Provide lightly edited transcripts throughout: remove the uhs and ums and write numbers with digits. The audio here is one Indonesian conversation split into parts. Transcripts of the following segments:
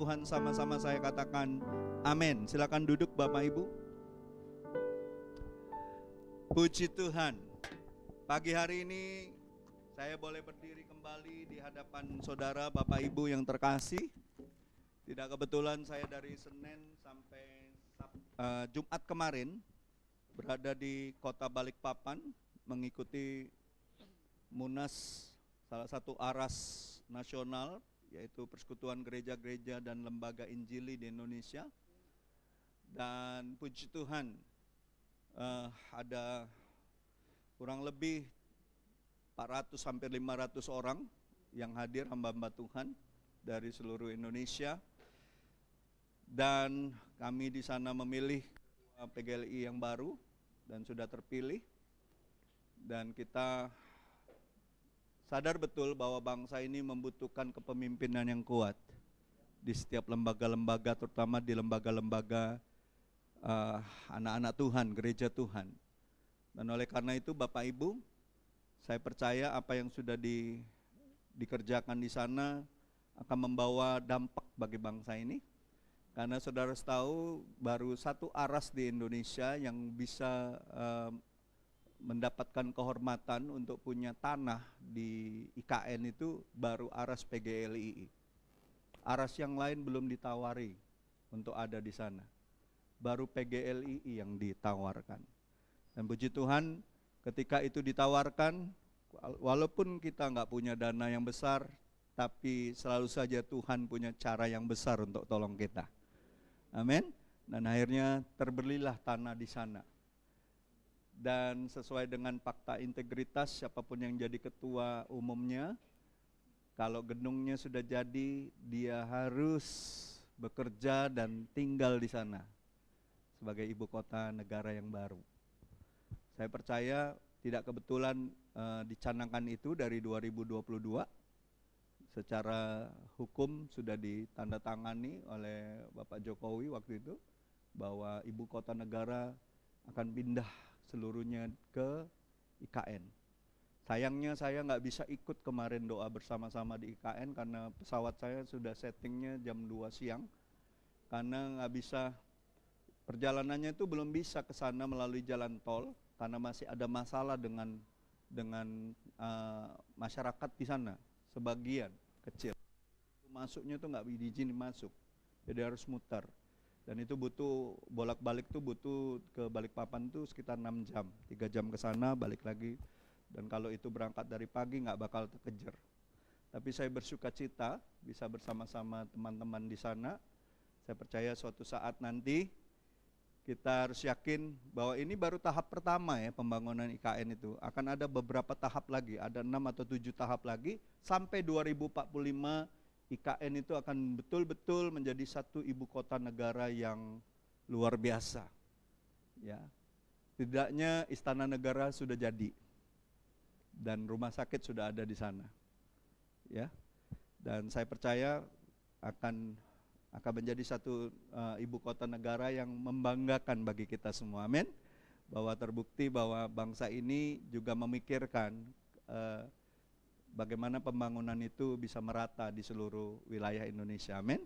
Tuhan, sama-sama saya katakan amin. Silakan duduk Bapak Ibu. Puji Tuhan. Pagi hari ini saya boleh berdiri kembali di hadapan saudara Bapak Ibu yang terkasih. Tidak kebetulan saya dari Senin sampai Jumat kemarin berada di kota Balikpapan mengikuti Munas, salah satu aras nasional, yaitu Persekutuan Gereja-Gereja dan Lembaga Injili di Indonesia. Dan puji Tuhan, ada kurang lebih 400 sampai 500 orang yang hadir, hamba-hamba Tuhan dari seluruh Indonesia. Dan kami di sana memilih PGLI yang baru dan sudah terpilih. Dan kita sadar betul bahwa bangsa ini membutuhkan kepemimpinan yang kuat di setiap lembaga-lembaga, terutama di lembaga-lembaga anak-anak Tuhan, gereja Tuhan. Dan oleh karena itu Bapak Ibu, saya percaya apa yang sudah dikerjakan di sana akan membawa dampak bagi bangsa ini. Karena saudara tahu baru satu aras di Indonesia yang bisa mendapatkan kehormatan untuk punya tanah di IKN itu baru aras PGLII. Aras yang lain belum ditawari untuk ada di sana. Baru PGLII yang ditawarkan. Dan puji Tuhan, ketika itu ditawarkan, walaupun kita nggak punya dana yang besar, tapi selalu saja Tuhan punya cara yang besar untuk tolong kita. Amin. Dan akhirnya terbelilah tanah di sana. Dan sesuai dengan fakta integritas, siapapun yang jadi ketua umumnya, kalau gedungnya sudah jadi, dia harus bekerja dan tinggal di sana sebagai ibu kota negara yang baru. Saya percaya tidak kebetulan dicanangkan itu dari 2022. Secara hukum sudah ditandatangani oleh Bapak Jokowi waktu itu, bahwa ibu kota negara akan pindah seluruhnya ke IKN. Sayangnya saya nggak bisa ikut kemarin doa bersama-sama di IKN karena pesawat saya sudah settingnya jam 2 siang. Karena nggak bisa, perjalanannya itu belum bisa ke sana melalui jalan tol karena masih ada masalah dengan masyarakat di sana, sebagian kecil. Masuknya tuh nggak diizinin masuk, jadi harus muter. Dan itu butuh bolak-balik tuh butuh ke Balikpapan tuh sekitar 6 jam, 3 jam ke sana balik lagi. Dan kalau itu berangkat dari pagi nggak bakal terkejar. Tapi saya bersuka cita bisa bersama-sama teman-teman di sana. Saya percaya suatu saat nanti kita harus yakin bahwa ini baru tahap pertama ya, pembangunan IKN itu. Akan ada beberapa tahap lagi, ada 6 atau 7 tahap lagi sampai 2045. IKN itu akan betul-betul menjadi satu ibu kota negara yang luar biasa. Ya. Tidaknya istana negara sudah jadi dan rumah sakit sudah ada di sana. Ya. Dan saya percaya akan menjadi satu ibu kota negara yang membanggakan bagi kita semua. Amin. Bahwa terbukti bahwa bangsa ini juga memikirkan bagaimana pembangunan itu bisa merata di seluruh wilayah Indonesia. Amin.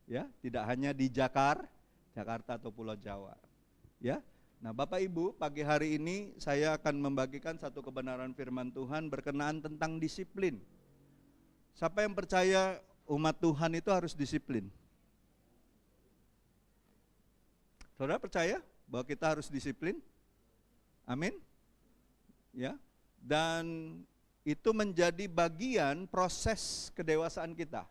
Ya, tidak hanya di Jakarta atau Pulau Jawa. Ya. Nah, Bapak Ibu, pagi hari ini saya akan membagikan satu kebenaran firman Tuhan berkenaan tentang disiplin. Siapa yang percaya umat Tuhan itu harus disiplin? Saudara percaya bahwa kita harus disiplin? Amin. Ya. Dan itu menjadi bagian proses kedewasaan kita.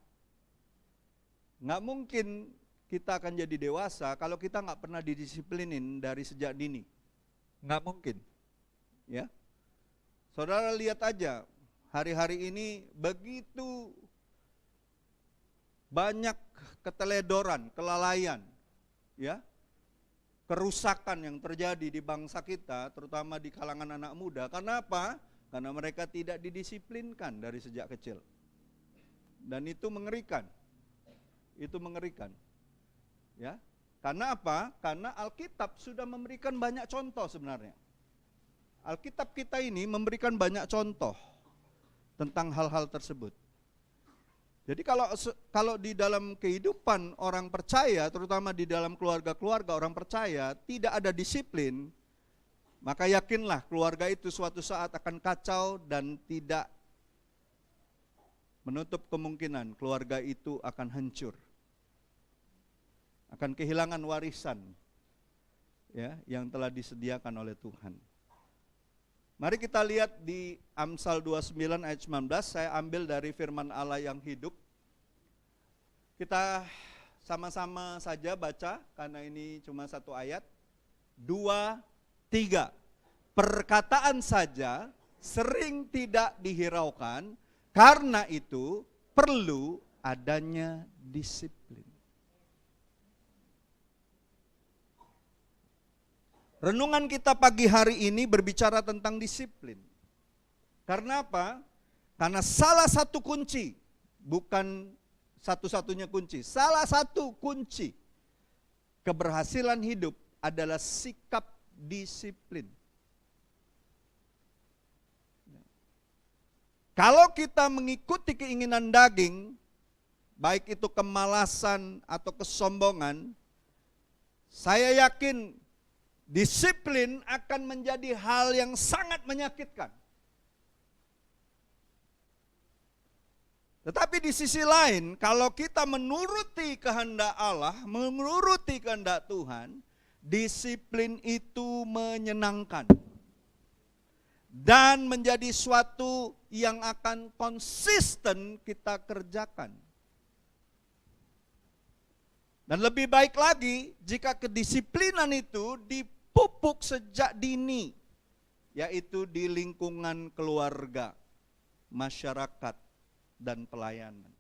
Nggak mungkin kita akan jadi dewasa kalau kita nggak pernah didisiplinin dari sejak dini. Nggak mungkin. Ya. Saudara lihat aja, hari-hari ini begitu banyak keteledoran, kelalaian, ya, kerusakan yang terjadi di bangsa kita, terutama di kalangan anak muda. Karena apa? Karena mereka tidak didisiplinkan dari sejak kecil. Dan itu mengerikan. Itu mengerikan. Ya. Karena apa? Karena Alkitab sudah memberikan banyak contoh sebenarnya. Alkitab kita ini memberikan banyak contoh tentang hal-hal tersebut. Jadi kalau di dalam kehidupan orang percaya, terutama di dalam keluarga-keluarga orang percaya, tidak ada disiplin, maka yakinlah keluarga itu suatu saat akan kacau dan tidak menutup kemungkinan keluarga itu akan hancur. Akan kehilangan warisan ya yang telah disediakan oleh Tuhan. Mari kita lihat di Amsal 29 ayat 19, saya ambil dari firman Allah yang hidup. Kita sama-sama saja baca, karena ini cuma satu ayat. 2, 3. Perkataan saja sering tidak dihiraukan, karena itu perlu adanya disiplin. Renungan kita pagi hari ini berbicara tentang disiplin. Karena apa? Karena salah satu kunci, bukan satu-satunya kunci, salah satu kunci keberhasilan hidup adalah sikap disiplin. Kalau kita mengikuti keinginan daging, baik itu kemalasan atau kesombongan, saya yakin disiplin akan menjadi hal yang sangat menyakitkan. Tetapi di sisi lain, kalau kita menuruti kehendak Allah, menuruti kehendak Tuhan, disiplin itu menyenangkan. Dan menjadi suatu yang akan konsisten kita kerjakan. Dan lebih baik lagi jika kedisiplinan itu dipupuk sejak dini, yaitu di lingkungan keluarga, masyarakat, dan pelayanan.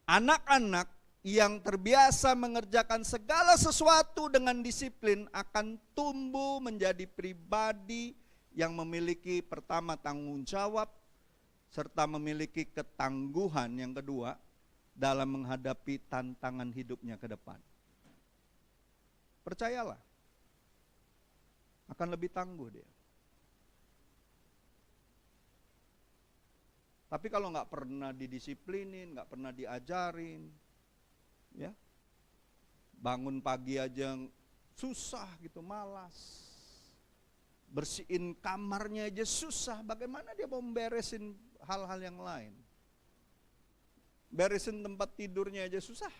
Anak-anak yang terbiasa mengerjakan segala sesuatu dengan disiplin akan tumbuh menjadi pribadi yang memiliki pertama tanggung jawab, serta memiliki ketangguhan yang kedua, dalam menghadapi tantangan hidupnya ke depan. Percayalah, akan lebih tangguh dia. Tapi kalau nggak pernah didisiplinin, nggak pernah diajarin, ya, bangun pagi aja susah gitu, malas, bersihin kamarnya aja susah, bagaimana dia mau beresin hal-hal yang lain? Beresin tempat tidurnya aja susah.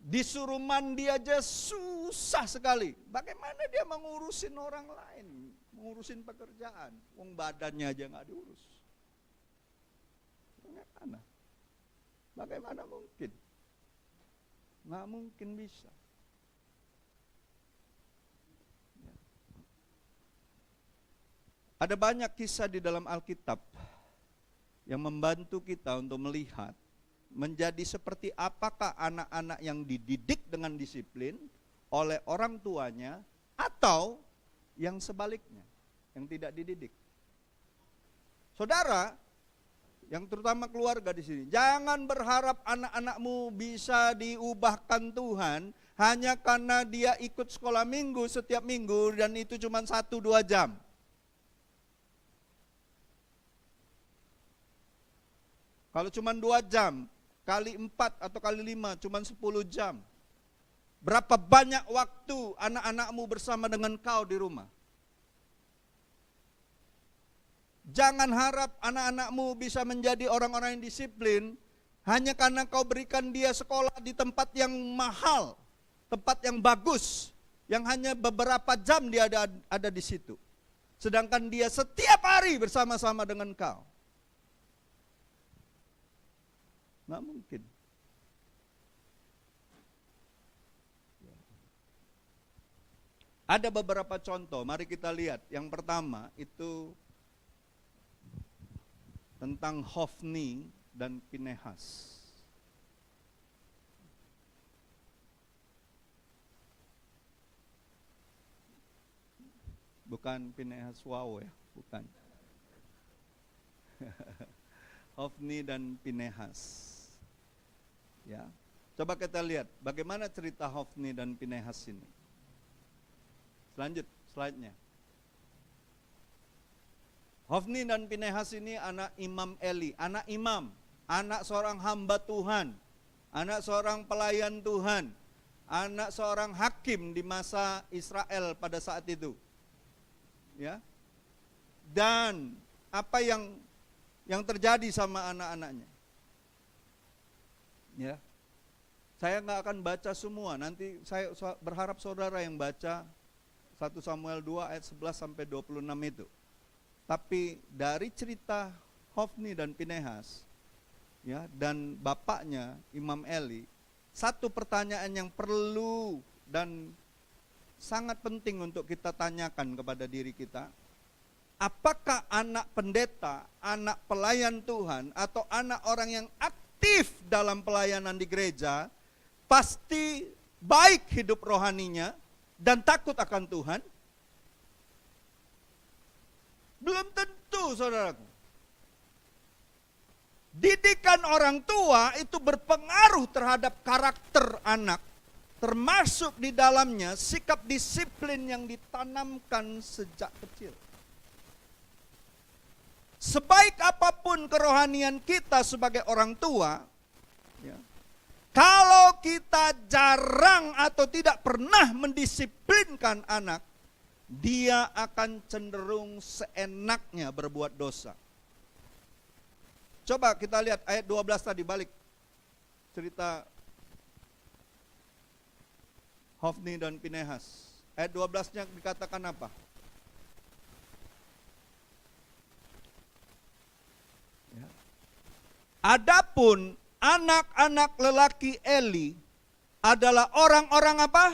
Disuruh mandi aja susah sekali. Bagaimana dia mengurusin orang lain, mengurusin pekerjaan, wong badannya aja nggak diurus. Bagaimana mungkin? Nggak mungkin bisa. Ada banyak kisah di dalam Alkitab yang membantu kita untuk melihat menjadi seperti apakah anak-anak yang dididik dengan disiplin oleh orang tuanya atau yang sebaliknya, yang tidak dididik. Saudara, yang terutama keluarga di sini, jangan berharap anak-anakmu bisa diubahkan Tuhan hanya karena dia ikut sekolah minggu setiap minggu dan itu cuma 1-2 jam. Kalau cuma 2 jam, kali 4 atau kali 5, cuma 10 jam. Berapa banyak waktu anak-anakmu bersama dengan kau di rumah? Jangan harap anak-anakmu bisa menjadi orang-orang yang disiplin hanya karena kau berikan dia sekolah di tempat yang mahal, tempat yang bagus, yang hanya beberapa jam dia ada di situ. Sedangkan dia setiap hari bersama-sama dengan kau. Nggak mungkin. Ada beberapa contoh, mari kita lihat. Yang pertama itu tentang Hofni dan Pinehas. Bukan Pinehas wow ya, bukan. Hofni dan Pinehas. Ya. Coba kita lihat bagaimana cerita Hofni dan Pinehas ini. Lanjut slide-nya. Hofni dan Pinehas ini anak Imam Eli, anak imam, anak seorang hamba Tuhan, anak seorang pelayan Tuhan, anak seorang hakim di masa Israel pada saat itu. Ya. Dan apa yang terjadi sama anak-anaknya? Ya. Saya nggak akan baca semua, nanti saya berharap saudara yang baca 1 Samuel 2 ayat 11 sampai 26 itu. Tapi dari cerita Hofni dan Pinehas, ya, dan bapaknya Imam Eli, satu pertanyaan yang perlu dan sangat penting untuk kita tanyakan kepada diri kita, apakah anak pendeta, anak pelayan Tuhan, atau anak orang yang aktif dalam pelayanan di gereja, pasti baik hidup rohaninya dan takut akan Tuhan? Belum tentu, saudaraku. Didikan orang tua itu berpengaruh terhadap karakter anak, termasuk di dalamnya sikap disiplin yang ditanamkan sejak kecil. Sebaik apapun kerohanian kita sebagai orang tua, ya, kalau kita jarang atau tidak pernah mendisiplinkan anak, dia akan cenderung seenaknya berbuat dosa. Coba kita lihat ayat 12 tadi, balik cerita Hofni dan Pinehas. Ayat 12-nya dikatakan apa? Ya. Adapun anak-anak lelaki Eli adalah orang-orang apa?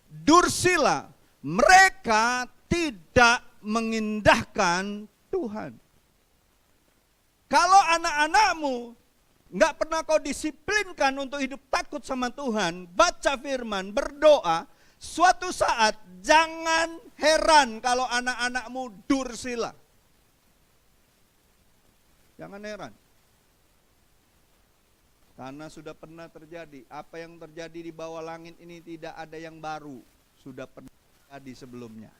Dursila. Mereka tidak mengindahkan Tuhan. Kalau anak-anakmu nggak pernah kau disiplinkan untuk hidup takut sama Tuhan, baca firman, berdoa, suatu saat jangan heran kalau anak-anakmu dursila. Jangan heran. Karena sudah pernah terjadi. Apa yang terjadi di bawah langit ini tidak ada yang baru. Sudah pernah terjadi sebelumnya.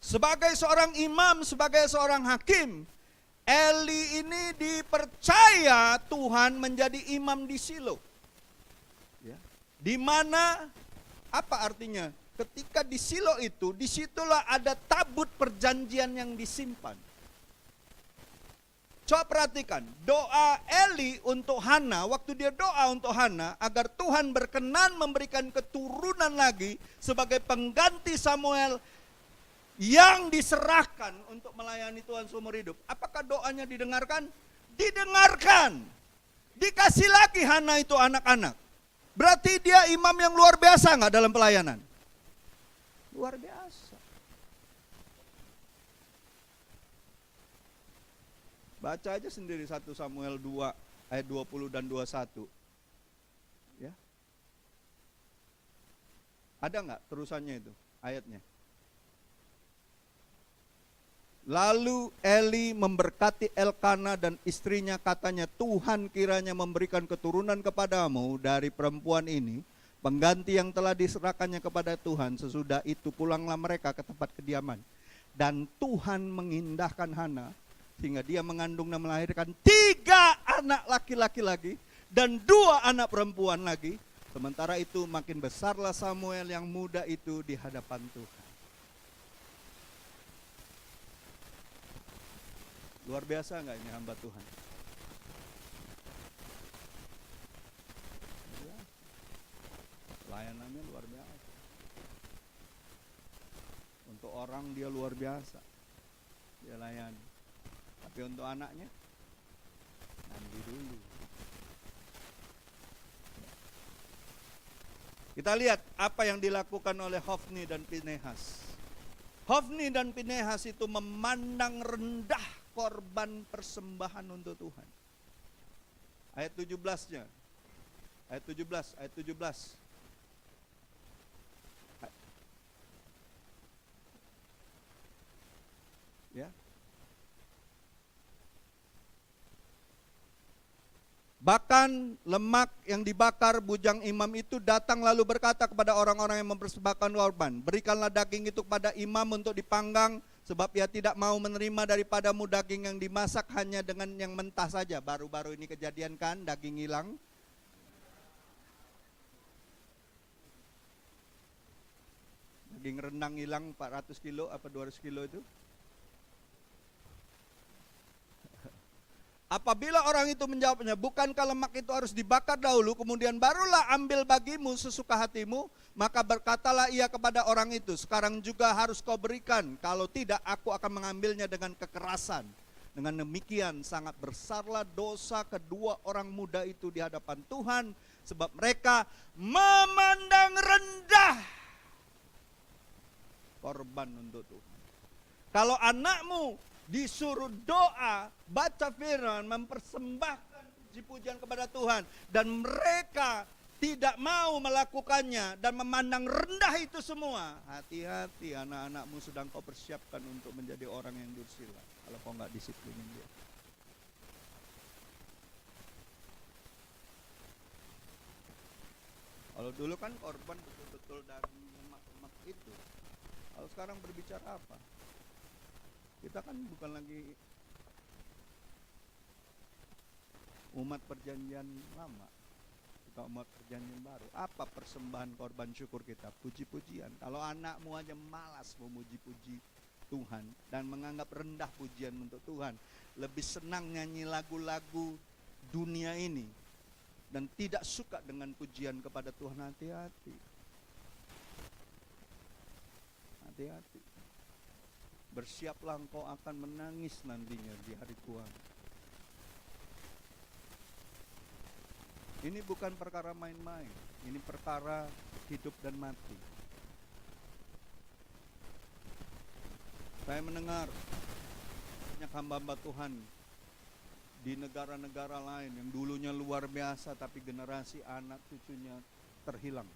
Sebagai seorang imam, sebagai seorang hakim, Eli ini dipercaya Tuhan menjadi imam di Shilo. Ya. Di mana, apa artinya? Ketika di Shilo itu, disitulah ada tabut perjanjian yang disimpan. Coba perhatikan, doa Eli untuk Hana, waktu dia doa untuk Hana, agar Tuhan berkenan memberikan keturunan lagi sebagai pengganti Samuel, yang diserahkan untuk melayani Tuhan seumur hidup. Apakah doanya didengarkan? Didengarkan. Dikasih lagi Hana itu anak-anak. Berarti dia imam yang luar biasa nggak dalam pelayanan? Luar biasa. Baca aja sendiri 1 Samuel 2 ayat 20 dan 21. Ya. Ada nggak terusannya itu ayatnya? Lalu Eli memberkati Elkana dan istrinya, katanya, Tuhan kiranya memberikan keturunan kepadamu dari perempuan ini, pengganti yang telah diserahkannya kepada Tuhan. Sesudah itu pulanglah mereka ke tempat kediaman. Dan Tuhan mengindahkan Hana, sehingga dia mengandung dan melahirkan 3 anak laki-laki lagi, dan 2 anak perempuan lagi. Sementara itu makin besarlah Samuel yang muda itu di hadapan Tuhan. Luar biasa enggak ini hamba Tuhan? Layanannya luar biasa. Untuk orang dia luar biasa. Dia layani. Tapi untuk anaknya, nanti dulu. Kita lihat apa yang dilakukan oleh Hofni dan Pinehas. Hofni dan Pinehas itu memandang rendah korban persembahan untuk Tuhan. Ayat 17-nya. Ayat 17, ayat 17. Ya. Bahkan lemak yang dibakar bujang imam itu datang lalu berkata kepada orang-orang yang mempersembahkan korban, berikanlah daging itu kepada imam untuk dipanggang, sebab ia tidak mau menerima daripadamu daging yang dimasak hanya dengan yang mentah saja. Baru-baru ini kejadian kan, daging hilang. Daging rendang hilang 400 kilo apa 200 kilo itu. Apabila orang itu menjawabnya, bukankah lemak itu harus dibakar dahulu, kemudian barulah ambil bagimu sesuka hatimu, maka berkatalah ia kepada orang itu, sekarang juga harus kau berikan, kalau tidak aku akan mengambilnya dengan kekerasan. Dengan demikian sangat besarlah dosa kedua orang muda itu di hadapan Tuhan, sebab mereka memandang rendah korban untuk Tuhan. Kalau anakmu disuruh doa, baca firman, mempersembahkan puji-pujian kepada Tuhan, dan mereka tidak mau melakukannya dan memandang rendah itu semua, hati-hati, anak-anakmu sedang kau persiapkan untuk menjadi orang yang dursila kalau kau nggak disiplinin dia. Kalau dulu kan korban betul-betul dari lemak-lemak itu. Kalau sekarang berbicara apa? Kita kan bukan lagi umat perjanjian lama, kita umat perjanjian baru. Apa persembahan korban syukur kita? Puji-pujian. Kalau anakmu aja malas memuji-puji Tuhan dan menganggap rendah pujian untuk Tuhan, lebih senang nyanyi lagu-lagu dunia ini dan tidak suka dengan pujian kepada Tuhan, hati-hati. Hati-hati. Bersiaplah engkau akan menangis nantinya di hari Tuhan. Ini bukan perkara main-main, ini perkara hidup dan mati. Saya mendengar banyak hamba-hamba Tuhan di negara-negara lain yang dulunya luar biasa, tapi generasi anak cucunya terhilang.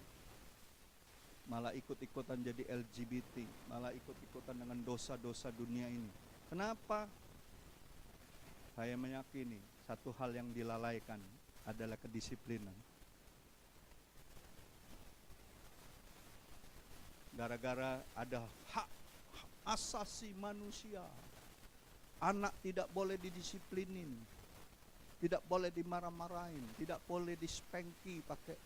Malah ikut-ikutan jadi LGBT, malah ikut-ikutan dengan dosa-dosa dunia ini. Kenapa? Saya meyakini satu hal yang dilalaikan adalah kedisiplinan. Gara-gara ada hak asasi manusia, anak tidak boleh didisiplinin, tidak boleh dimarah-marahin, tidak boleh dispanky pakai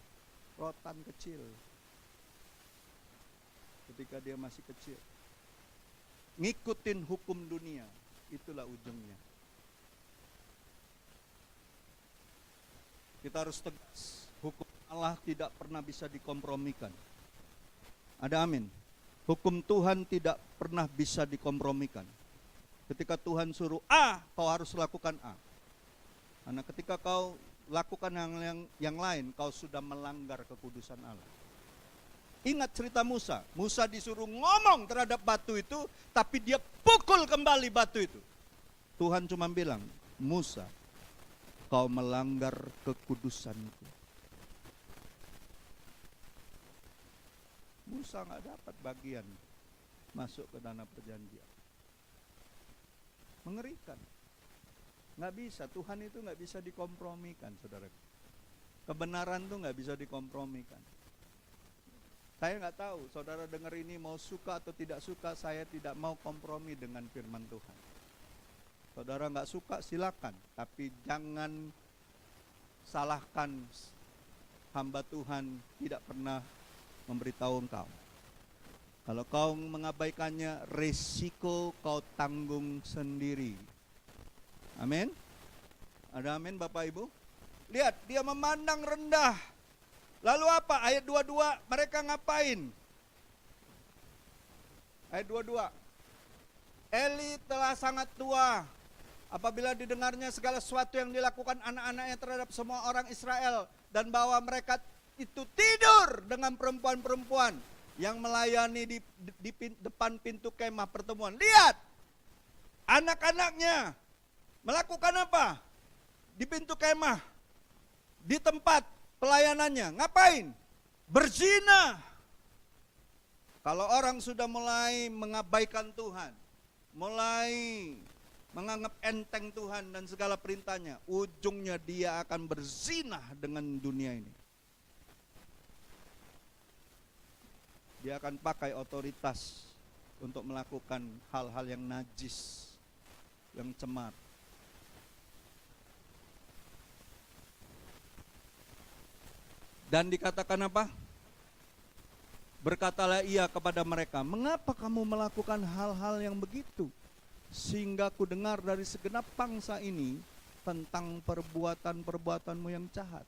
rotan kecil ketika dia masih kecil. Ngikutin hukum dunia, itulah ujungnya. Kita harus tegas, hukum Allah tidak pernah bisa dikompromikan. Ada amin? Hukum Tuhan tidak pernah bisa dikompromikan. Ketika Tuhan suruh A, kau harus lakukan A. Karena ketika kau lakukan yang lain, kau sudah melanggar kekudusan Allah. Ingat cerita Musa. Musa disuruh ngomong terhadap batu itu, tapi dia pukul kembali batu itu. Tuhan cuma bilang, Musa, kau melanggar kekudusanku. Musa gak dapat bagian masuk ke tanah perjanjian. Mengerikan. Gak bisa, Tuhan itu gak bisa dikompromikan, saudara. Kebenaran itu gak bisa dikompromikan. Saya nggak tahu, saudara dengar ini mau suka atau tidak suka, saya tidak mau kompromi dengan firman Tuhan. Saudara nggak suka silakan, tapi jangan salahkan hamba Tuhan tidak pernah memberitahu engkau. Kalau kau mengabaikannya, resiko kau tanggung sendiri. Amin? Ada amin Bapak Ibu? Lihat, dia memandang rendah. Lalu apa? Ayat 22, mereka ngapain? Ayat 22. Eli telah sangat tua. Apabila didengarnya segala sesuatu yang dilakukan anak-anaknya terhadap semua orang Israel, dan bahwa mereka itu tidur dengan perempuan-perempuan yang melayani di depan pintu kemah pertemuan. Lihat, anak-anaknya melakukan apa? Di pintu kemah, di tempat pelayanannya, ngapain? Berzina. Kalau orang sudah mulai mengabaikan Tuhan, mulai menganggap enteng Tuhan dan segala perintahnya, ujungnya dia akan berzinah dengan dunia ini. Dia akan pakai otoritas untuk melakukan hal-hal yang najis, yang cemar. Dan dikatakan apa? Berkatalah ia kepada mereka, mengapa kamu melakukan hal-hal yang begitu? Sehingga ku dengar dari segenap bangsa ini tentang perbuatan-perbuatanmu yang jahat.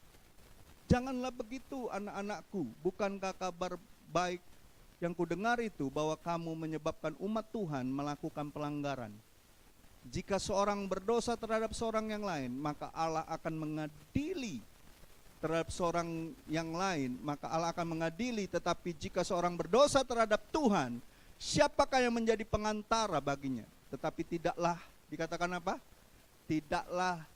Janganlah begitu anak-anakku, bukankah kabar baik yang ku dengar itu bahwa kamu menyebabkan umat Tuhan melakukan pelanggaran. Jika seorang berdosa terhadap seorang yang lain, maka Allah akan mengadili terhadap seorang yang lain, maka Allah akan mengadili. Tetapi jika seorang berdosa terhadap Tuhan, siapakah yang menjadi pengantara baginya? Tetapi tidaklah, dikatakan apa? Tidaklah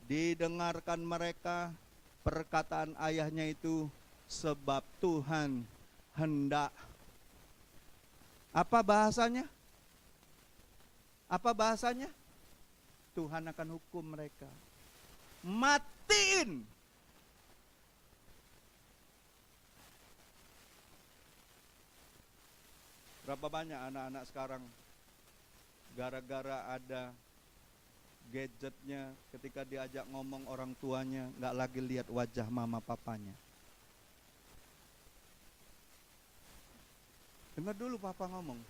didengarkan mereka perkataan ayahnya itu, sebab Tuhan hendak. Apa bahasanya? Apa bahasanya? Tuhan akan hukum mereka. Matiin. Berapa banyak anak-anak sekarang gara-gara ada gadgetnya, ketika diajak ngomong orang tuanya nggak lagi lihat wajah mama papanya. Dengar dulu papa ngomong.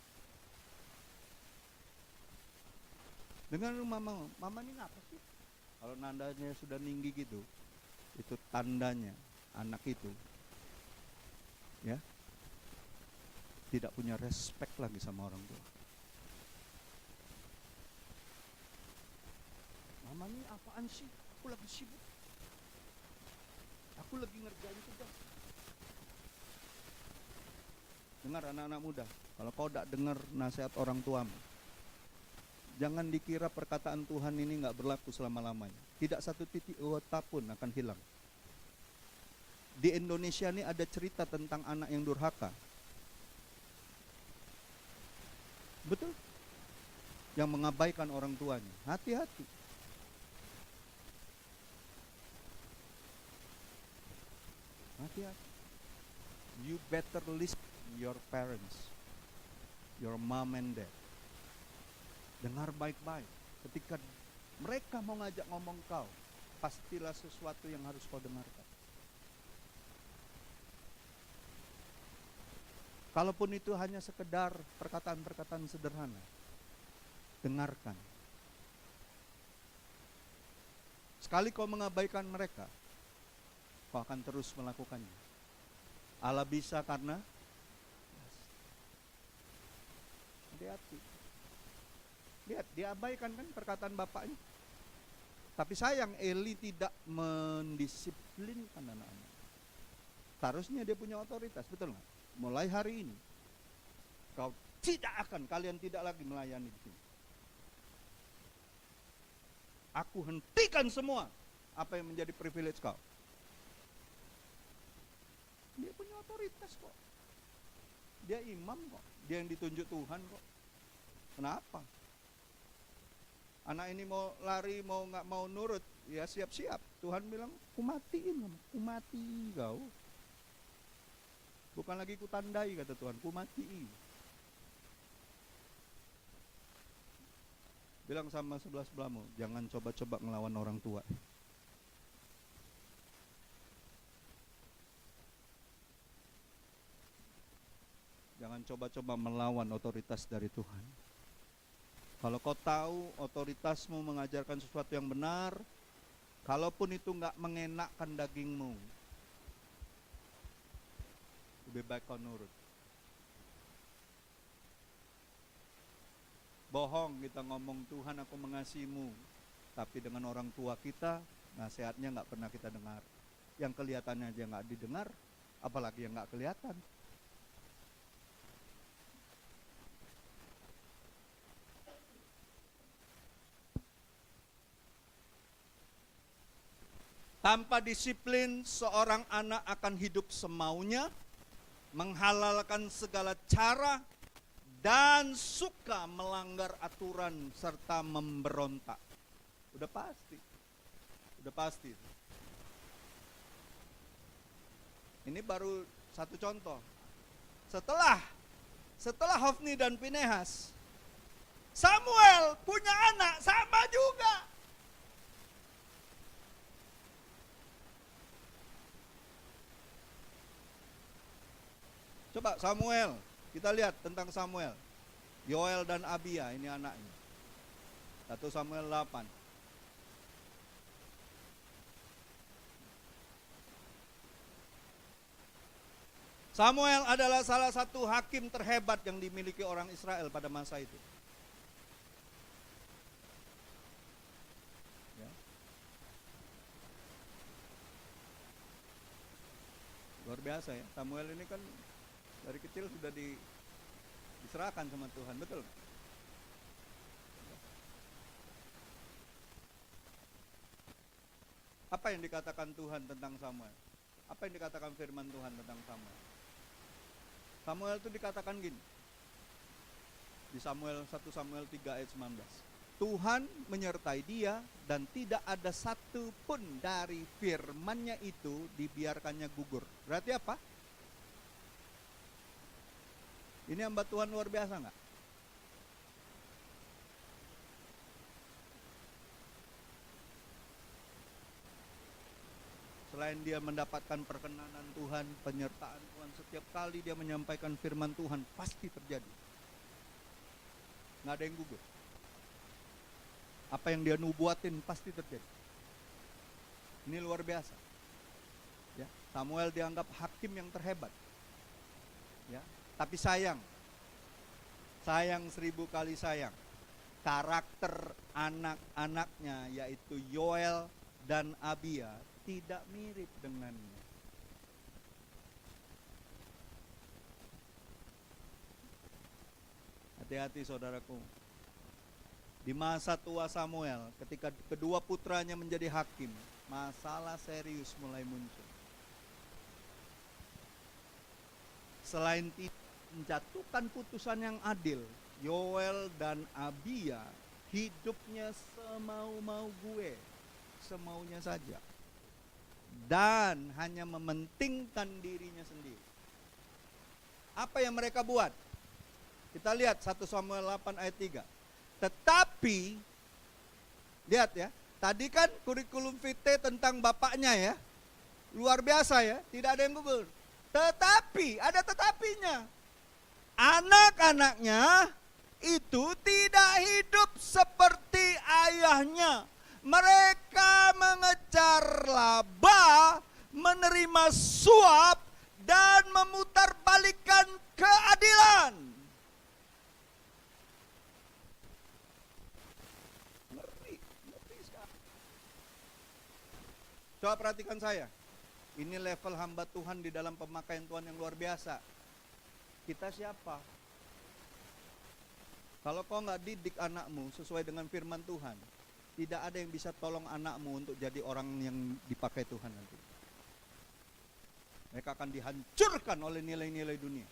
Dengar dulu mama ini ngapa sih? Kalau nandanya sudah tinggi gitu, itu tandanya anak itu ya tidak punya respect lagi sama orang tua. Mama ini apaan sih? Aku lagi sibuk. Aku lagi ngerjain tugas. Dengar anak-anak muda, kalau kau tidak dengar nasihat orang tuamu, jangan dikira perkataan Tuhan ini nggak berlaku selama-lamanya. Tidak satu titik iota pun akan hilang. Di Indonesia ini ada cerita tentang anak yang durhaka. Betul? Yang mengabaikan orang tuanya. Hati-hati. Hati-hati. You better listen your parents, your mom and dad. Dengar baik-baik. Ketika mereka mau ngajak ngomong kau, pastilah sesuatu yang harus kau dengarkan. Kalaupun itu hanya sekedar perkataan-perkataan sederhana, dengarkan. Sekali kau mengabaikan mereka, kau akan terus melakukannya. Allah bisa karena hati-hati. Lihat, diabaikan kan perkataan bapaknya. Tapi sayang, Eli tidak mendisiplinkan anak-anak. Seharusnya dia punya otoritas, betul nggak? Mulai hari ini, kalian tidak lagi melayani di sini. Aku hentikan semua apa yang menjadi privilege kau. Dia punya otoritas kok. Dia imam kok. Dia yang ditunjuk Tuhan kok. Kenapa? Anak ini mau lari, mau nggak mau nurut, ya siap-siap. Tuhan bilang, kumatiin kamu, kumati kau. Bukan lagi kutandai kata Tuhan, kumati. Bilang sama sebelah-sebelahmu, jangan coba-coba ngelawan orang tua. Jangan coba-coba melawan otoritas dari Tuhan. Kalau kau tahu otoritasmu mengajarkan sesuatu yang benar, kalaupun itu nggak mengenakkan dagingmu, lebih baik kau nurut. Bohong kita ngomong Tuhan aku mengasihimu, tapi dengan orang tua kita nasihatnya nggak pernah kita dengar. Yang kelihatannya aja nggak didengar, apalagi yang nggak kelihatan. Tanpa disiplin, seorang anak akan hidup semaunya, menghalalkan segala cara, dan suka melanggar aturan serta memberontak. Udah pasti. Udah pasti. Ini baru satu contoh. Setelah Hofni dan Pinehas, Samuel punya anak sama juga. Coba Samuel, kita lihat tentang Samuel. Yoel dan Abia, ini anaknya. 1 Samuel 8. Samuel adalah salah satu hakim terhebat yang dimiliki orang Israel pada masa itu. Ya. Luar biasa ya, Samuel ini kan dari kecil sudah diserahkan sama Tuhan, betul? Apa yang dikatakan Tuhan tentang Samuel? Apa yang dikatakan firman Tuhan tentang Samuel? Samuel itu dikatakan gini, di 1 Samuel 3 ayat 19. Tuhan menyertai dia dan tidak ada satu pun dari firman-Nya itu dibiarkannya gugur. Berarti apa? Ini hamba Tuhan luar biasa enggak? Selain dia mendapatkan perkenanan Tuhan, penyertaan Tuhan, setiap kali dia menyampaikan firman Tuhan pasti terjadi. Nggak ada yang gugur. Apa yang dia nubuatin pasti terjadi. Ini luar biasa. Ya, Samuel dianggap hakim yang terhebat. Ya, tapi sayang 1000 kali sayang, karakter anak-anaknya yaitu Yoel dan Abia tidak mirip dengannya. Hati-hati saudaraku. Di masa tua Samuel, ketika kedua putranya menjadi hakim, masalah serius mulai muncul. Selain tidak menjatuhkan putusan yang adil, Yoel dan Abia hidupnya semau-mau gue, semaunya saja, dan hanya mementingkan dirinya sendiri. Apa yang mereka buat? Kita lihat 1 Samuel 8 ayat 3. Tetapi, lihat ya, tadi kan kurikulum vitae tentang bapaknya ya, luar biasa ya, tidak ada yang gugur. Tetapi, ada tetapinya. Anak-anaknya itu tidak hidup seperti ayahnya. Mereka mengejar laba, menerima suap, dan memutarbalikkan keadilan. Ngeri sekali. Coba perhatikan saya. Ini level hamba Tuhan di dalam pemakaian Tuhan yang luar biasa. Kita siapa? Kalau kau nggak didik anakmu sesuai dengan firman Tuhan, tidak ada yang bisa tolong anakmu untuk jadi orang yang dipakai Tuhan nanti. Mereka akan dihancurkan oleh nilai-nilai dunia.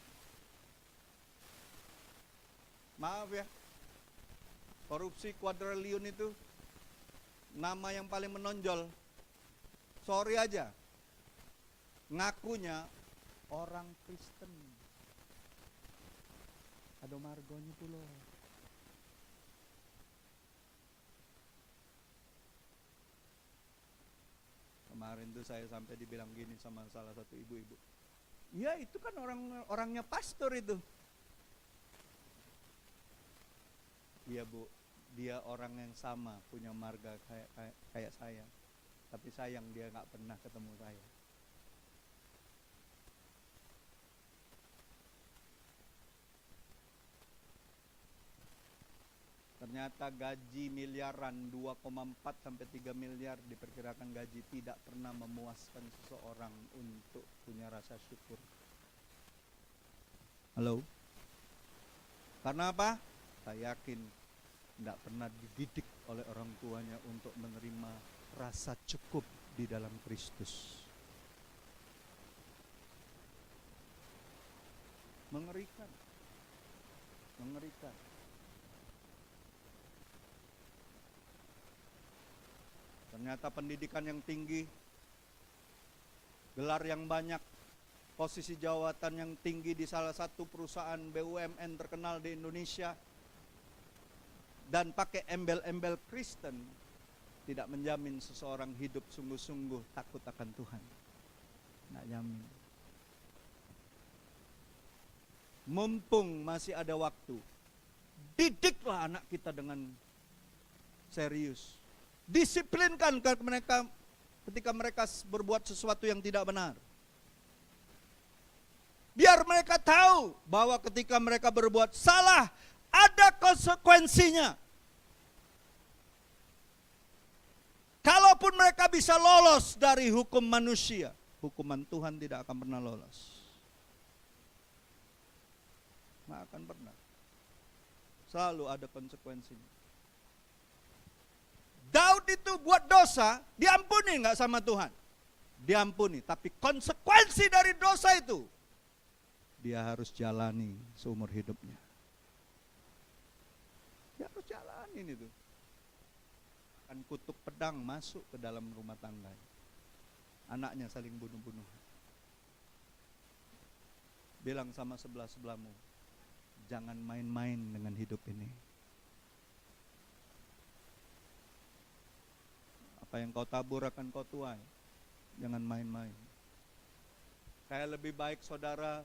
Maaf ya, korupsi quadrillion itu nama yang paling menonjol. Sorry aja, ngakunya orang Kristen. Ada margonya tuh loh. Kemarin tuh saya sampai dibilang gini sama salah satu ibu-ibu. Ya itu kan orangnya pastor itu. Iya bu, dia orang yang sama, punya marga kayak saya. Tapi sayang dia gak pernah ketemu saya. Ternyata gaji miliaran 2,4 sampai 3 miliar diperkirakan gaji tidak pernah memuaskan seseorang untuk punya rasa syukur. Halo? Karena apa? Saya yakin tidak pernah dididik oleh orang tuanya untuk menerima rasa cukup di dalam Kristus. Mengerikan. Mengerikan. Ternyata pendidikan yang tinggi, gelar yang banyak, posisi jabatan yang tinggi di salah satu perusahaan BUMN terkenal di Indonesia, dan pakai embel-embel Kristen, tidak menjamin seseorang hidup sungguh-sungguh takut akan Tuhan. Tidak jamin. Mumpung masih ada waktu, didiklah anak kita dengan serius. Disiplinkan mereka ketika mereka berbuat sesuatu yang tidak benar. Biar mereka tahu bahwa ketika mereka berbuat salah, ada konsekuensinya. Kalaupun mereka bisa lolos dari hukum manusia, hukuman Tuhan tidak akan pernah lolos. Nggak akan pernah. Selalu ada konsekuensinya. Daud itu buat dosa, diampuni nggak sama Tuhan? Diampuni, tapi konsekuensi dari dosa itu, dia harus jalani seumur hidupnya. Dia harus jalanin itu. Kan kutuk pedang masuk ke dalam rumah tangga. Anaknya saling bunuh-bunuhan. Bilang sama sebelah-sebelahmu, jangan main-main dengan hidup ini. Apa yang kau tabur akan kau tuai. Jangan main-main. Kayak lebih baik saudara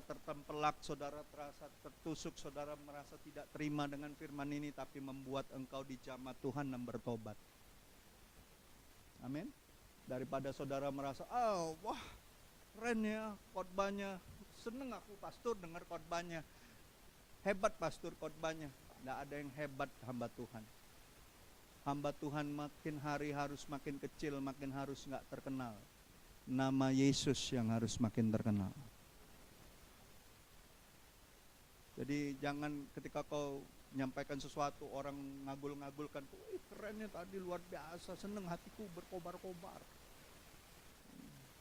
tertempelak, saudara terasa tertusuk, saudara merasa tidak terima dengan firman ini, tapi membuat engkau dijamah Tuhan dan bertobat. Amin. Daripada saudara merasa, wah keren ya khotbahnya, seneng aku pastor dengar khotbahnya, hebat pastor khotbahnya. Tidak ada yang hebat hamba Tuhan. Hamba Tuhan makin hari harus makin kecil, makin harus nggak terkenal. Nama Yesus yang harus makin terkenal. Jadi jangan ketika kau menyampaikan sesuatu, orang ngagul-ngagulkan, wih kerennya tadi luar biasa, seneng hatiku berkobar-kobar.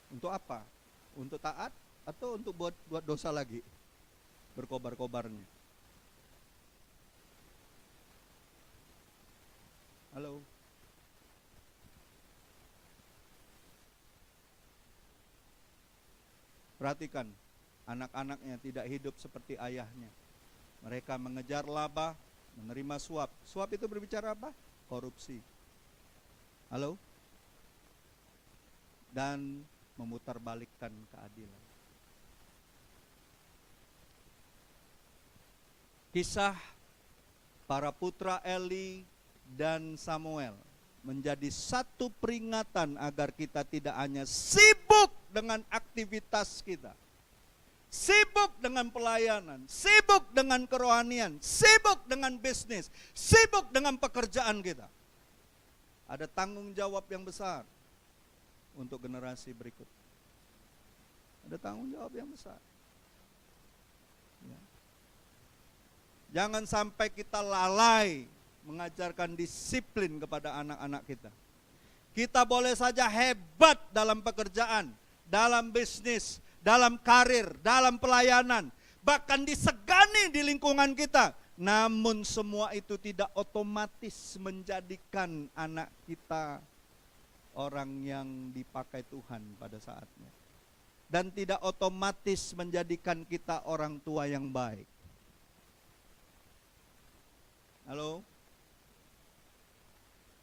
Untuk apa? Untuk taat atau untuk buat dosa lagi? Berkobar-kobarnya. Halo. Perhatikan, anak-anaknya tidak hidup seperti ayahnya. Mereka mengejar laba, menerima suap. Suap itu berbicara apa? Korupsi. Halo? Dan memutarbalikkan keadilan. Kisah para putra Eli dan Samuel menjadi satu peringatan agar kita tidak hanya sibuk dengan aktivitas kita, sibuk dengan pelayanan, sibuk dengan kerohanian, sibuk dengan bisnis, sibuk dengan pekerjaan kita. Ada tanggung jawab yang besar untuk generasi berikut. Ada tanggung jawab yang besar. Ya. Jangan sampai kita lalai mengajarkan disiplin kepada anak-anak kita. Kita boleh saja hebat dalam pekerjaan, dalam bisnis, dalam karir, dalam pelayanan, bahkan disegani di lingkungan kita. Namun semua itu tidak otomatis menjadikan anak kita orang yang dipakai Tuhan pada saatnya. Dan tidak otomatis menjadikan kita orang tua yang baik. Halo?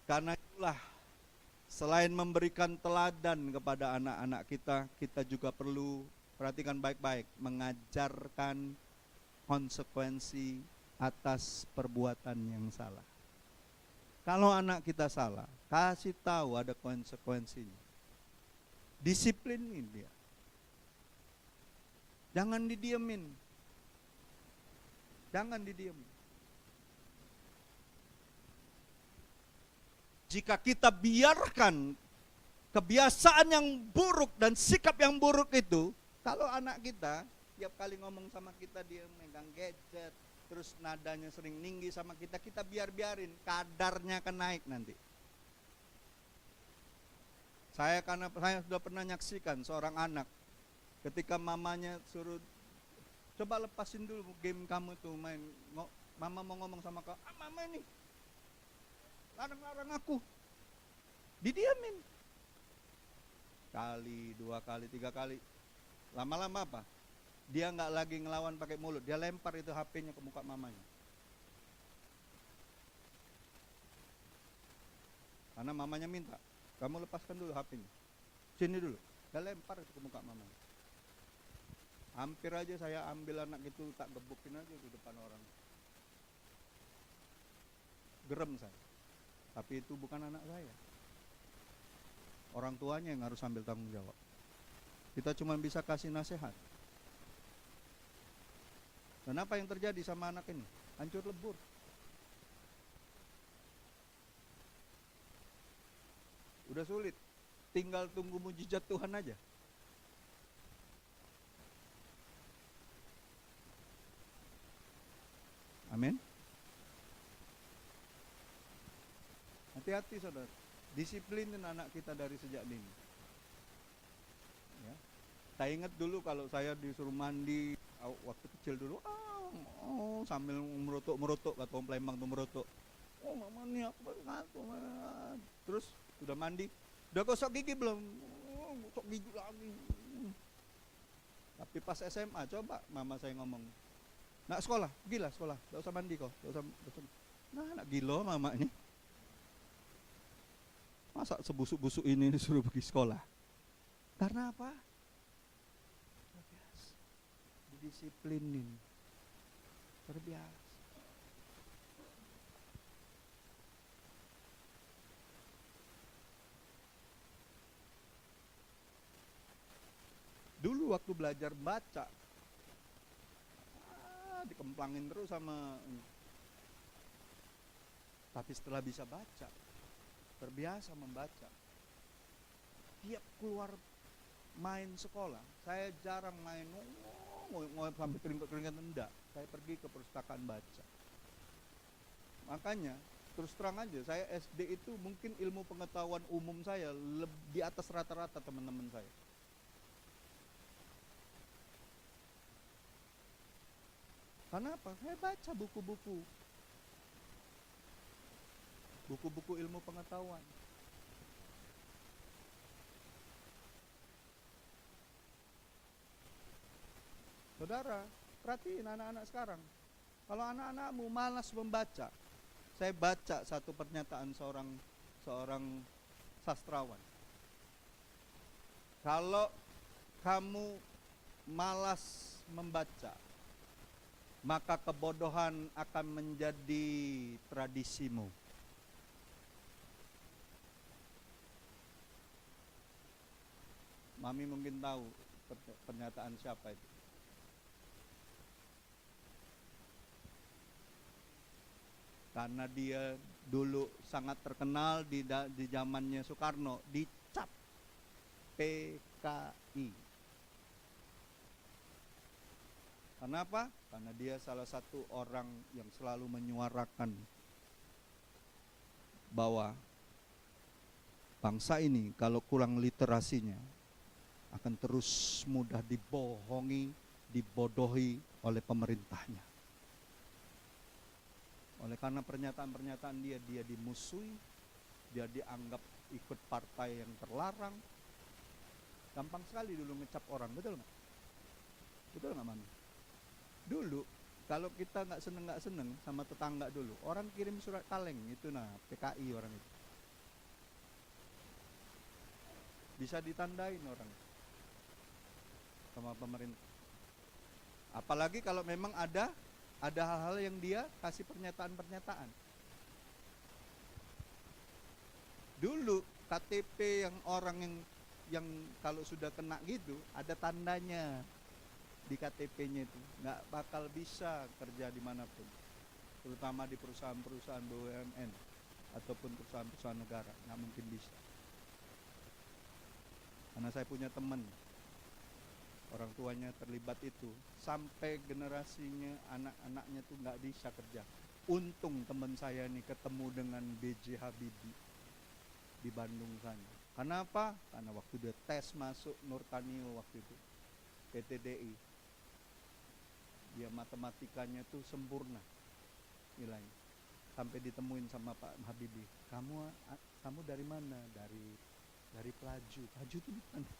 Karena itulah selain memberikan teladan kepada anak-anak kita, kita juga perlu perhatikan baik-baik, mengajarkan konsekuensi atas perbuatan yang salah. Kalau anak kita salah, kasih tahu ada konsekuensinya. Disiplinin dia. Jangan didiemin. Jangan didiemin. Jika kita biarkan kebiasaan yang buruk dan sikap yang buruk itu, kalau anak kita tiap kali ngomong sama kita dia megang gadget, terus nadanya sering tinggi sama kita, kita biarin, kadarnya akan naik nanti. Saya sudah pernah nyaksikan seorang anak ketika mamanya suruh, Coba lepasin dulu game kamu tuh main. Mama mau ngomong sama kau, mama ini larang-larang aku. Didiamin. Kali, 2 kali, 3 kali. Lama-lama apa? Dia nggak lagi ngelawan pakai mulut, dia lempar itu HP-nya ke muka mamanya. Karena mamanya minta, kamu lepaskan dulu HP-nya. Sini dulu. Dia lempar itu ke muka mamanya. Hampir aja saya ambil anak itu, tak gebukin aja di depan orang. Gerem saya. Tapi itu bukan anak saya. Orang tuanya yang harus ambil tanggung jawab. Kita cuma bisa kasih nasihat. Dan apa yang terjadi sama anak ini? Hancur lebur. Udah sulit. Tinggal tunggu mujizat Tuhan aja. Amin. Hati-hati saudara. Disiplinin anak kita dari sejak dini. Ya. Saya ingat dulu kalau saya disuruh mandi waktu kecil dulu, sambil merotok kata orang Palembang tuh merotok. Mama nih aku baru ngantuk. Terus udah mandi, udah gosok gigi belum? Gosok gigi lagi. Tapi pas SMA coba mama saya ngomong, nak sekolah, gila sekolah, gak usah mandi kok, gak usah. Nah, anak gila mama ini. Masa sebusuk-busuk ini disuruh pergi sekolah? Karena apa? Terbiasa. Didisiplinin. Terbiasa. Dulu waktu belajar baca, dikemplangin terus sama. Tapi setelah bisa baca, terbiasa membaca. Tiap keluar main sekolah, saya jarang main sampai keringat-keringat, enggak. Saya pergi ke perpustakaan baca. Makanya terus terang aja, saya SD itu mungkin ilmu pengetahuan umum saya di atas rata-rata teman-teman saya. Karena apa? Saya baca buku-buku ilmu pengetahuan. Saudara, perhatiin anak-anak sekarang. Kalau anak-anakmu malas membaca, saya baca satu pernyataan seorang sastrawan. Kalau kamu malas membaca, maka kebodohan akan menjadi tradisimu. Mami mungkin tahu pernyataan siapa itu. Karena dia dulu sangat terkenal di zamannya Soekarno, dicap PKI. Kenapa? Karena dia salah satu orang yang selalu menyuarakan bahwa bangsa ini kalau kurang literasinya akan terus mudah dibohongi, dibodohi oleh pemerintahnya. Oleh karena pernyataan-pernyataan dia dimusuhi, dia dianggap ikut partai yang terlarang. Gampang sekali dulu ngecap orang, betul nggak? Betul nggak, Mami? Dulu kalau kita nggak seneng sama tetangga dulu, orang kirim surat kaleng itu, nah PKI orang itu. Bisa ditandain orang sama pemerintah. Apalagi kalau memang ada hal-hal yang dia kasih pernyataan-pernyataan. Dulu KTP yang orang yang kalau sudah kena gitu ada tandanya di KTP-nya itu, nggak bakal bisa kerja dimanapun, terutama di perusahaan-perusahaan BUMN ataupun perusahaan-perusahaan negara, nggak mungkin bisa. Karena saya punya teman, orang tuanya terlibat itu, sampai generasinya anak-anaknya tuh nggak bisa kerja. Untung teman saya nih ketemu dengan B.J. Habibie di Bandung sana. Kenapa? Karena waktu dia tes masuk Nurtanio waktu itu, PTDI, Dia matematikanya tuh sempurna nilainya. Sampai ditemuin sama Pak Habibie, kamu dari mana? Dari Pelaju. Pelaju itu di mana?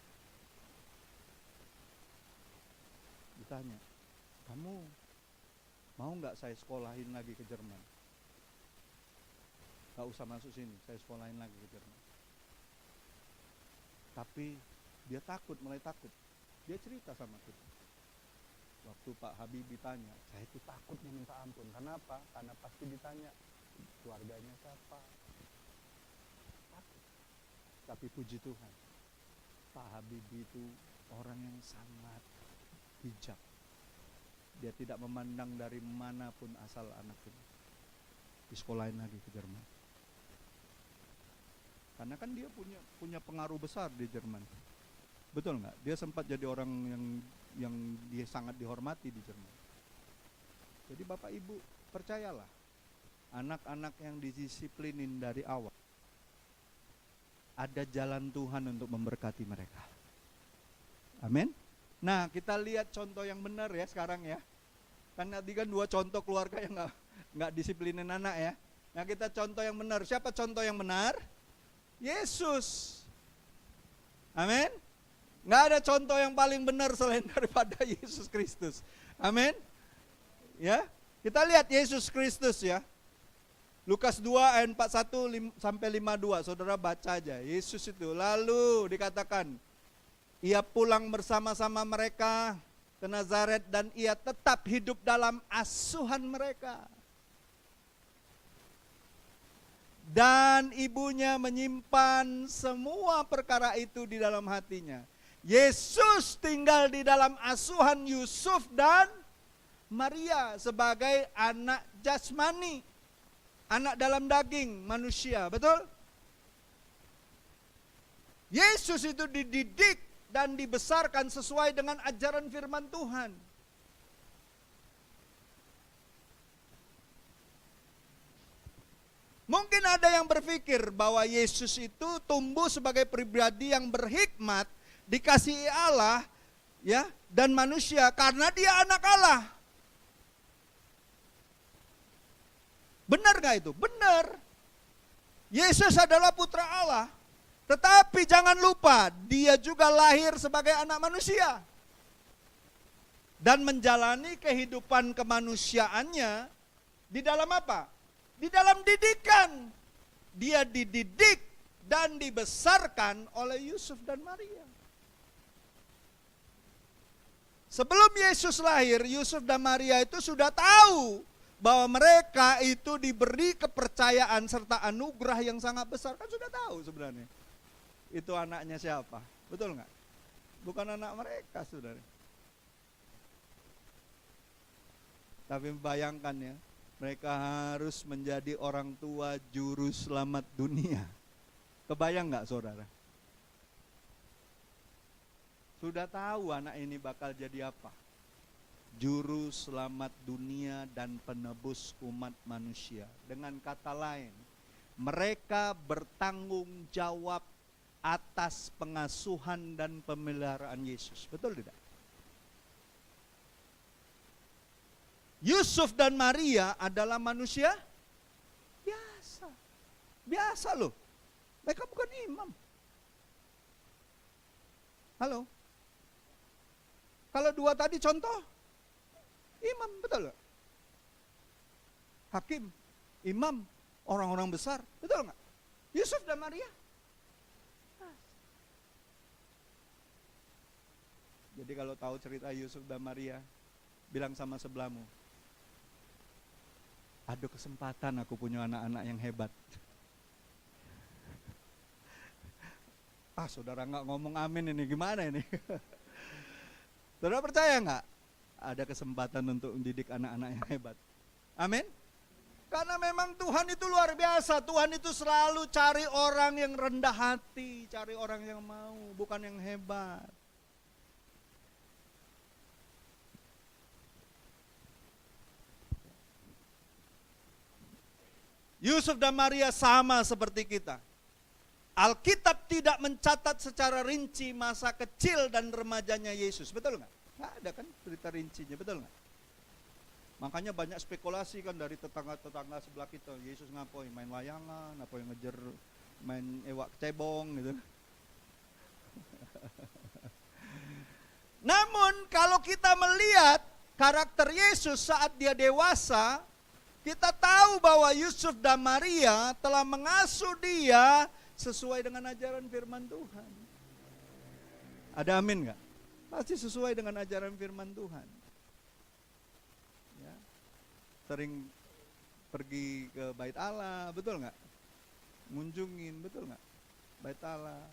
Ditanya, kamu mau nggak saya sekolahin lagi ke Jerman? Gak usah masuk sini, saya sekolahin lagi ke Jerman. Tapi dia mulai takut. Dia cerita sama kita. Waktu Pak Habibie tanya, saya itu takutnya minta ampun. Kenapa? Karena pasti ditanya, keluarganya siapa? Takut. Tapi puji Tuhan, Pak Habibie itu orang yang sangat bijak. Dia tidak memandang dari manapun asal anak ini. Disekolahin lagi ke Jerman. Karena kan dia punya pengaruh besar di Jerman. Betul nggak? Dia sempat jadi orang yang dia sangat dihormati di Jerman. Jadi Bapak Ibu percayalah, anak-anak yang didisiplinin dari awal, ada jalan Tuhan untuk memberkati mereka. Amin. Nah, kita lihat contoh yang benar ya sekarang ya. Kan tadi kan 2 contoh keluarga yang nggak disiplinin anak ya. Nah, kita contoh yang benar. Siapa contoh yang benar? Yesus. Amin. Nggak ada contoh yang paling benar selain daripada Yesus Kristus. Amin. Ya, kita lihat Yesus Kristus ya. Lukas 2 ayat 41 sampai 52. Saudara baca aja. Yesus itu lalu dikatakan, ia pulang bersama-sama mereka ke Nazaret dan ia tetap hidup dalam asuhan mereka. Dan ibunya menyimpan semua perkara itu di dalam hatinya. Yesus tinggal di dalam asuhan Yusuf dan Maria sebagai anak jasmani, anak dalam daging manusia, betul? Yesus itu dididik dan dibesarkan sesuai dengan ajaran firman Tuhan. Mungkin ada yang berpikir bahwa Yesus itu tumbuh sebagai pribadi yang berhikmat, dikasihi Allah, ya, dan manusia karena dia anak Allah. Benar gak itu? Benar. Yesus adalah putra Allah. Tetapi jangan lupa, dia juga lahir sebagai anak manusia. Dan menjalani kehidupan kemanusiaannya di dalam apa? Di dalam didikan. Dia dididik dan dibesarkan oleh Yusuf dan Maria. Sebelum Yesus lahir, Yusuf dan Maria itu sudah tahu bahwa mereka itu diberi kepercayaan serta anugerah yang sangat besar. Kan sudah tahu sebenarnya. Itu anaknya siapa? Betul nggak? Bukan anak mereka, saudara. Tapi bayangkan ya, mereka harus menjadi orang tua juru selamat dunia. Kebayang nggak, saudara? Sudah tahu anak ini bakal jadi apa? Juru selamat dunia dan penebus umat manusia. Dengan kata lain, mereka bertanggung jawab atas pengasuhan dan pemeliharaan Yesus. Betul tidak? Yusuf dan Maria adalah manusia biasa. Biasa loh. Mereka bukan imam. Halo? Kalau 2 tadi contoh, imam, betul gak? Hakim, imam, orang-orang besar, betul gak? Yusuf dan Maria. Jadi kalau tahu cerita Yusuf dan Maria, bilang sama sebelahmu, ada kesempatan aku punya anak-anak yang hebat. Saudara nggak ngomong amin ini, gimana ini? Saudara percaya nggak? Ada kesempatan untuk mendidik anak-anak yang hebat. Amin? Karena memang Tuhan itu luar biasa. Tuhan itu selalu cari orang yang rendah hati, cari orang yang mau, bukan yang hebat. Yusuf dan Maria sama seperti kita. Alkitab tidak mencatat secara rinci masa kecil dan remajanya Yesus. Betul nggak? Nggak ada kan cerita rincinya, betul nggak? Makanya banyak spekulasi kan dari tetangga-tetangga sebelah kita. Yesus ngapain? Main layangan, apa yang ngejar, main ewak cebong gitu. Namun kalau kita melihat karakter Yesus saat dia dewasa, kita tahu bahwa Yusuf dan Maria telah mengasuh dia sesuai dengan ajaran firman Tuhan. Ada amin gak? Pasti sesuai dengan ajaran firman Tuhan. Ya. Sering pergi ke Bait Allah, betul gak? Ngunjungin, betul gak? Bait Allah.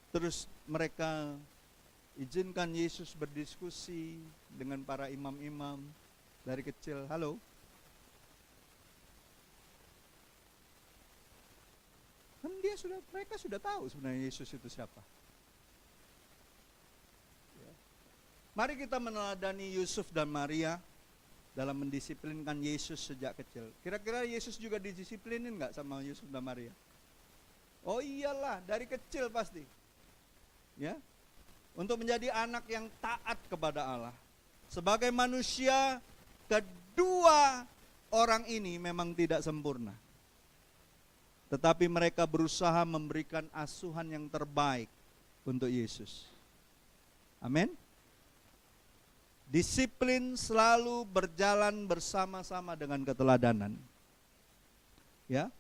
Terus mereka izinkan Yesus berdiskusi dengan para imam-imam dari kecil. Halo? Kan mereka sudah tahu sebenarnya Yesus itu siapa. Ya. Mari kita meneladani Yusuf dan Maria dalam mendisiplinkan Yesus sejak kecil. Kira-kira Yesus juga didisiplinin gak sama Yusuf dan Maria? Oh iyalah, dari kecil pasti. Ya, untuk menjadi anak yang taat kepada Allah. Sebagai manusia, kedua orang ini memang tidak sempurna. Tetapi mereka berusaha memberikan asuhan yang terbaik untuk Yesus. Amin. Disiplin selalu berjalan bersama-sama dengan keteladanan. Ya.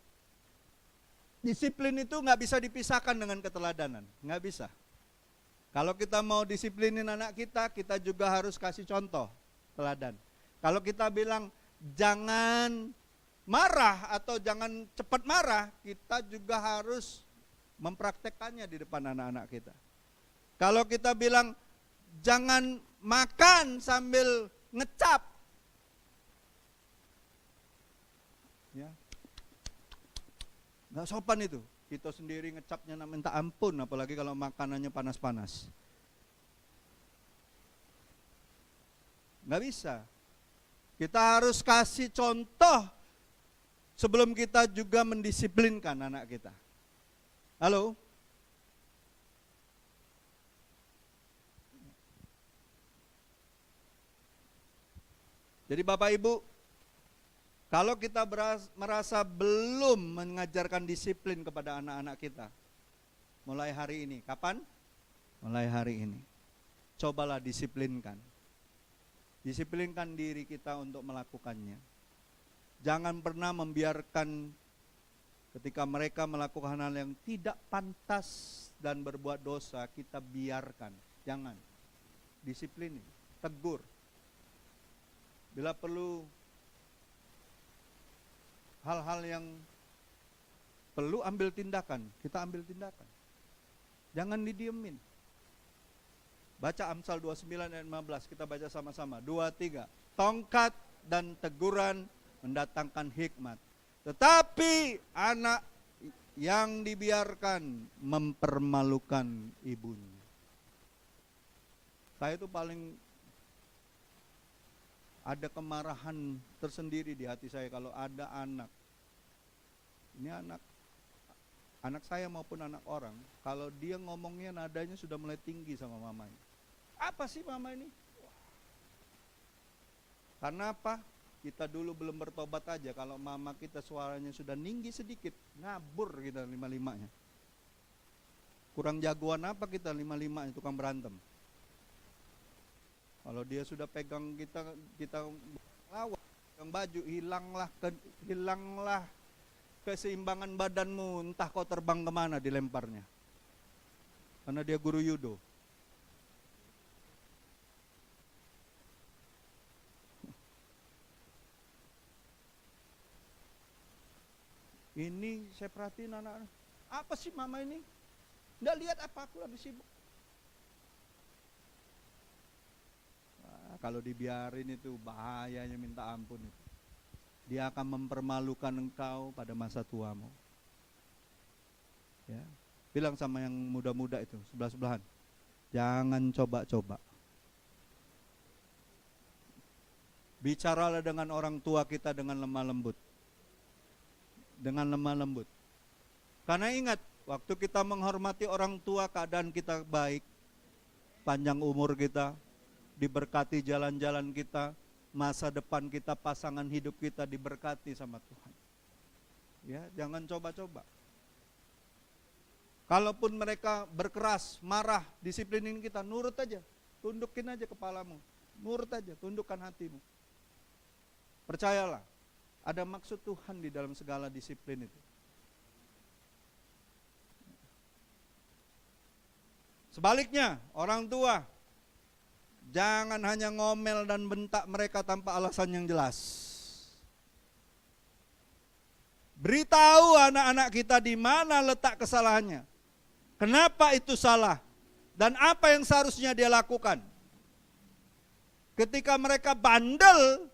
Disiplin itu nggak bisa dipisahkan dengan keteladanan, nggak bisa. Kalau kita mau disiplinin anak kita, kita juga harus kasih contoh, teladan. Kalau kita bilang jangan marah atau jangan cepat marah, kita juga harus mempraktekkannya di depan anak-anak kita. Kalau kita bilang jangan makan sambil ngecap, ya, nggak sopan itu. Kita sendiri ngecapnya minta ampun, apalagi kalau makanannya panas-panas. Nggak bisa. Kita harus kasih contoh sebelum kita juga mendisiplinkan anak kita. Halo? Jadi Bapak Ibu, kalau kita merasa belum mengajarkan disiplin kepada anak-anak kita, mulai hari ini, kapan? Mulai hari ini. Cobalah disiplinkan. Disiplinkan diri kita untuk melakukannya. Jangan pernah membiarkan ketika mereka melakukan hal yang tidak pantas dan berbuat dosa, kita biarkan. Jangan. Disiplin, tegur. Bila perlu hal-hal yang perlu ambil tindakan, kita ambil tindakan. Jangan didiemin. Baca Amsal 29 ayat 15, kita baca sama-sama. 2, 3. Tongkat dan teguran mendatangkan hikmat, tetapi anak yang dibiarkan mempermalukan ibunya. Saya itu paling ada kemarahan tersendiri di hati saya kalau ada anak. Ini anak saya maupun anak orang, kalau dia ngomongnya nadanya sudah mulai tinggi sama mamanya. Apa sih mama ini? Karena apa? Kita dulu belum bertobat aja, kalau mama kita suaranya sudah tinggi sedikit, ngabur kita lima-limanya. Kurang jagoan apa kita lima-limanya tukang berantem. Kalau dia sudah pegang kita lawan, pegang baju, hilanglah keseimbangan badanmu, entah kau terbang kemana dilemparnya. Karena dia guru judo. Ini saya perhatiin anak-anak, apa sih mama ini? Nggak lihat apa, aku lagi sibuk. Kalau dibiarin itu bahayanya minta ampun itu. Dia akan mempermalukan engkau pada masa tuamu. Ya. Bilang sama yang muda-muda itu, sebelah-sebelahan. Jangan coba-coba. Bicaralah dengan orang tua kita dengan lemah lembut. Dengan lemah lembut. Karena ingat, waktu kita menghormati orang tua, keadaan kita baik, panjang umur kita, diberkati jalan-jalan kita, masa depan kita, pasangan hidup kita diberkati sama Tuhan. Ya, jangan coba-coba. Kalaupun mereka berkeras, marah, disiplinin kita, nurut aja. Tundukin aja kepalamu. Nurut aja, tundukkan hatimu. Percayalah, ada maksud Tuhan di dalam segala disiplin itu. Sebaliknya, orang tua, jangan hanya ngomel dan bentak mereka tanpa alasan yang jelas. Beritahu anak-anak kita di mana letak kesalahannya. Kenapa itu salah? Dan apa yang seharusnya dia lakukan? Ketika mereka bandel,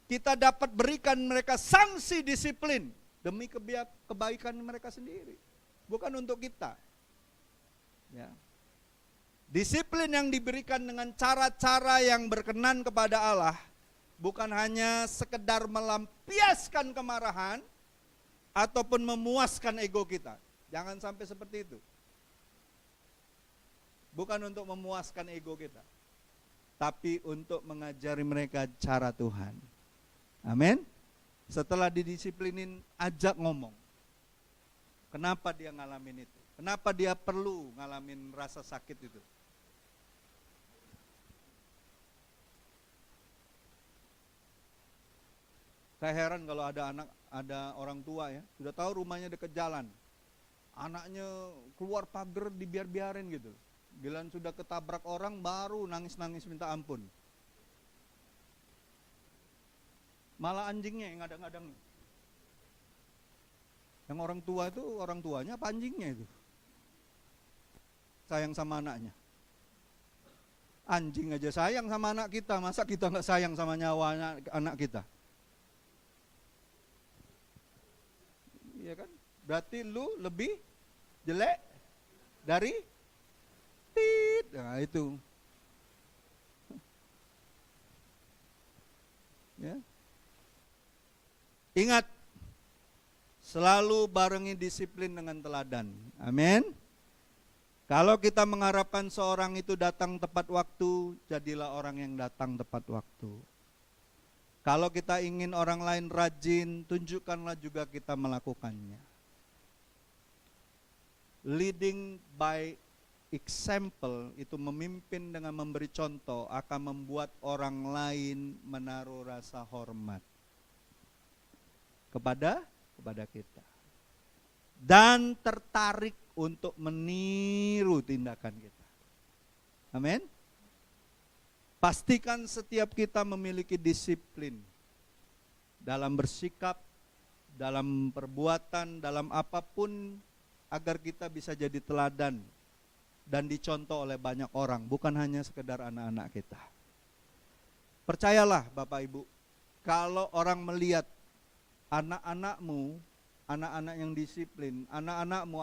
kita dapat berikan mereka sanksi disiplin demi kebaikan mereka sendiri, bukan untuk kita. Ya. Disiplin yang diberikan dengan cara-cara yang berkenan kepada Allah, bukan hanya sekedar melampiaskan kemarahan ataupun memuaskan ego kita. Jangan sampai seperti itu. Bukan untuk memuaskan ego kita, tapi untuk mengajari mereka cara Tuhan. Amin. Setelah didisiplinin, ajak ngomong. Kenapa dia ngalamin itu? Kenapa dia perlu ngalamin rasa sakit itu? Saya heran kalau ada orang tua ya, sudah tahu rumahnya dekat jalan, anaknya keluar pagar dibiar-biarin gitu. Giliran sudah ketabrak orang baru nangis-nangis minta ampun. Malah anjingnya yang ngadang-ngadang. Yang orang tua itu orang tuanya apa anjingnya itu? Sayang sama anaknya. Anjing aja sayang sama anak kita, masa kita nggak sayang sama nyawa anak kita? Iya kan? Berarti lu lebih jelek dari tit. Nah itu. Ya. Ingat, selalu barengi disiplin dengan teladan. Amin. Kalau kita mengharapkan seorang itu datang tepat waktu, jadilah orang yang datang tepat waktu. Kalau kita ingin orang lain rajin, tunjukkanlah juga kita melakukannya. Leading by example, itu memimpin dengan memberi contoh, akan membuat orang lain menaruh rasa hormat kepada kita. Dan tertarik untuk meniru tindakan kita. Amin. Pastikan setiap kita memiliki disiplin dalam bersikap, dalam perbuatan, dalam apapun, agar kita bisa jadi teladan dan dicontoh oleh banyak orang, bukan hanya sekedar anak-anak kita. Percayalah Bapak Ibu, kalau orang melihat anak-anakmu, anak-anak yang disiplin, anak-anakmu,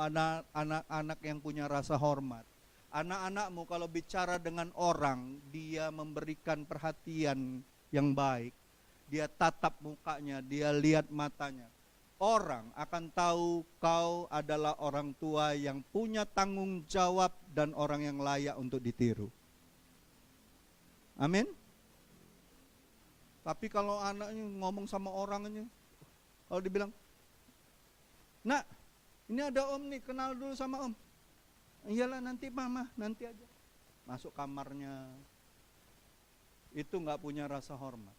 anak-anak yang punya rasa hormat, anak-anakmu kalau bicara dengan orang, dia memberikan perhatian yang baik, dia tatap mukanya, dia lihat matanya, orang akan tahu kau adalah orang tua yang punya tanggung jawab dan orang yang layak untuk ditiru. Amin. Tapi kalau anaknya ngomong sama orangnya, kalau dibilang, nak, ini ada om nih, kenal dulu sama om. Iyalah nanti mama, nanti aja. Masuk kamarnya, itu gak punya rasa hormat.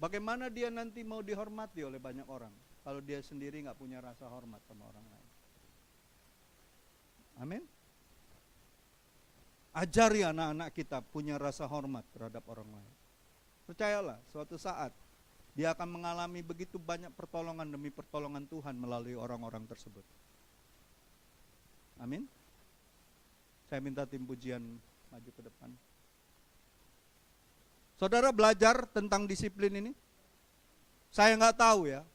Bagaimana dia nanti mau dihormati oleh banyak orang, kalau dia sendiri gak punya rasa hormat sama orang lain. Amin. Ajari anak-anak kita punya rasa hormat terhadap orang lain. Percayalah, suatu saat dia akan mengalami begitu banyak pertolongan demi pertolongan Tuhan melalui orang-orang tersebut. Amin. Saya minta tim pujian maju ke depan. Saudara belajar tentang disiplin ini? Saya nggak tahu ya.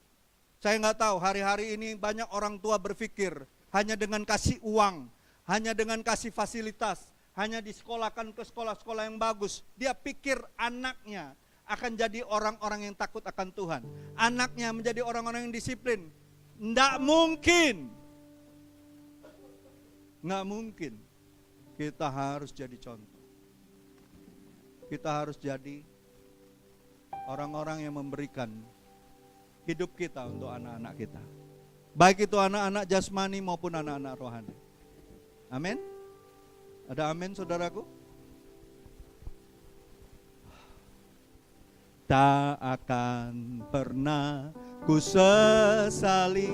Saya nggak tahu, hari-hari ini banyak orang tua berpikir hanya dengan kasih uang, hanya dengan kasih fasilitas, hanya disekolahkan ke sekolah-sekolah yang bagus. Dia pikir anaknya akan jadi orang-orang yang takut akan Tuhan. Anaknya menjadi orang-orang yang disiplin. Nggak mungkin. Nggak mungkin. Kita harus jadi contoh. kita harus jadi orang-orang yang memberikan hidup kita untuk anak-anak kita. Baik itu anak-anak jasmani maupun anak-anak rohani. Amin. Ada amin saudaraku? Tak akan pernah ku sesali